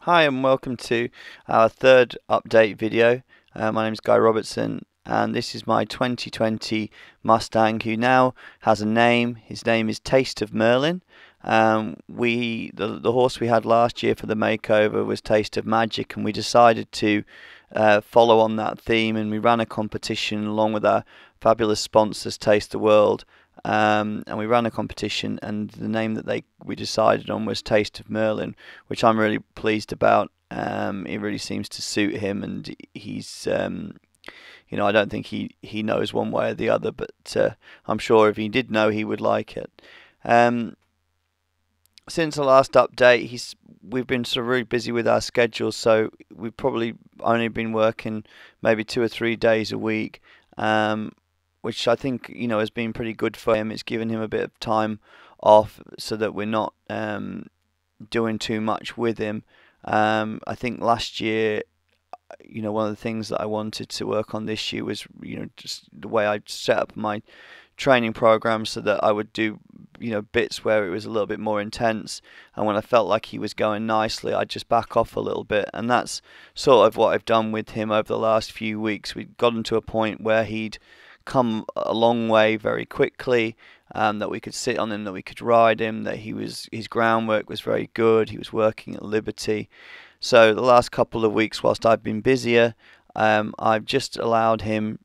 Hi and welcome to our third update video. My name is Guy Robertson and this is my 2020 Mustang who now has a name. His name is Taste of Merlin. The horse we had last year for the makeover was Taste of Magic, and we decided to follow on that theme, and we ran a competition along with our fabulous sponsors Taste the World. And we ran a competition, and the name that we decided on was Taste of Merlin, which I'm really pleased about. It really seems to suit him, and he's, I don't think he knows one way or the other, but I'm sure if he did know, he would like it. Since the last update, we've been sort of really busy with our schedule, so we've probably only been working maybe 2 or 3 days a week. Which I think has been pretty good for him. It's given him a bit of time off so that we're not doing too much with him. I think last year, one of the things that I wanted to work on this year was just the way I set up my training program so that I would do bits where it was a little bit more intense, and when I felt like he was going nicely, I'd just back off a little bit. And that's sort of what I've done with him over the last few weeks. We'd gotten to a point where he'd come a long way very quickly, that we could sit on him, that we could ride him, that his groundwork was very good, he was working at liberty. So the last couple of weeks, whilst I've been busier, I've just allowed him,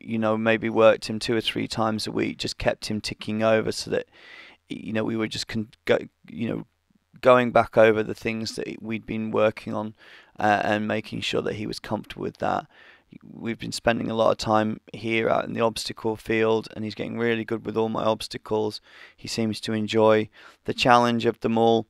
maybe worked him 2 or 3 times a week, just kept him ticking over so that we were just going back over the things that we'd been working on, and making sure that he was comfortable with that. We've been spending a lot of time here out in the obstacle field, and he's getting really good with all my obstacles. He seems to enjoy the challenge of them all,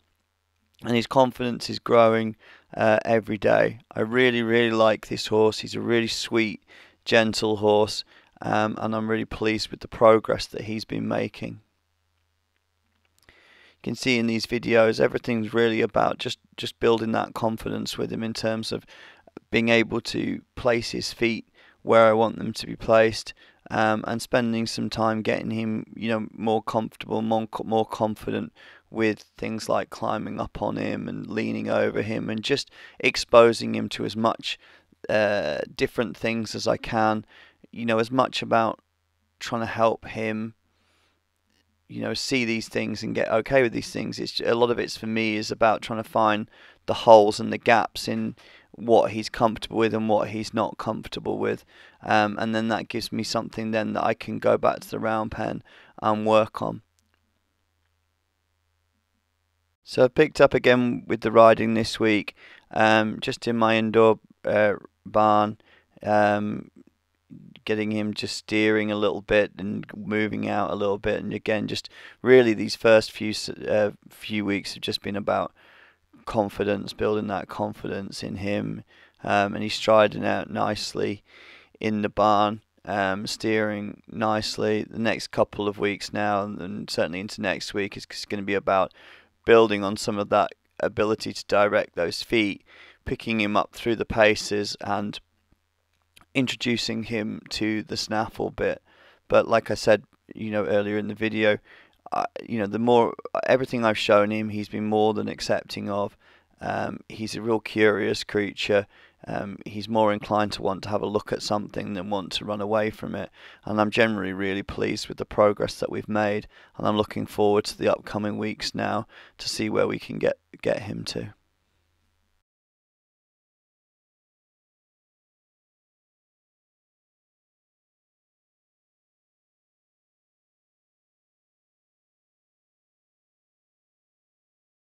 and his confidence is growing every day. I really, really like this horse. He's a really sweet, gentle horse, and I'm really pleased with the progress that he's been making. You can see in these videos, everything's really about just building that confidence with him in terms of being able to place his feet where I want them to be placed, and spending some time getting him, more comfortable, more confident with things like climbing up on him and leaning over him, and just exposing him to as much different things as I can. As much about trying to help him, see these things and get okay with these things. A lot of it's for me is about trying to find the holes and the gaps in what he's comfortable with and what he's not comfortable with, and then that gives me something then that I can go back to the round pen and work on. So I picked up again with the riding this week, just in my indoor barn, getting him just steering a little bit and moving out a little bit, and again just really these first few weeks have just been about confidence, building that confidence in him, and he's striding out nicely in the barn, steering nicely. The next couple of weeks now, and certainly into next week, is going to be about building on some of that ability to direct those feet, picking him up through the paces and introducing him to the snaffle bit. But like I said, earlier in the video, the more everything I've shown him, he's been more than accepting of. He's a real curious creature. He's more inclined to want to have a look at something than want to run away from it. And I'm generally really pleased with the progress that we've made, and I'm looking forward to the upcoming weeks now to see where we can get him to.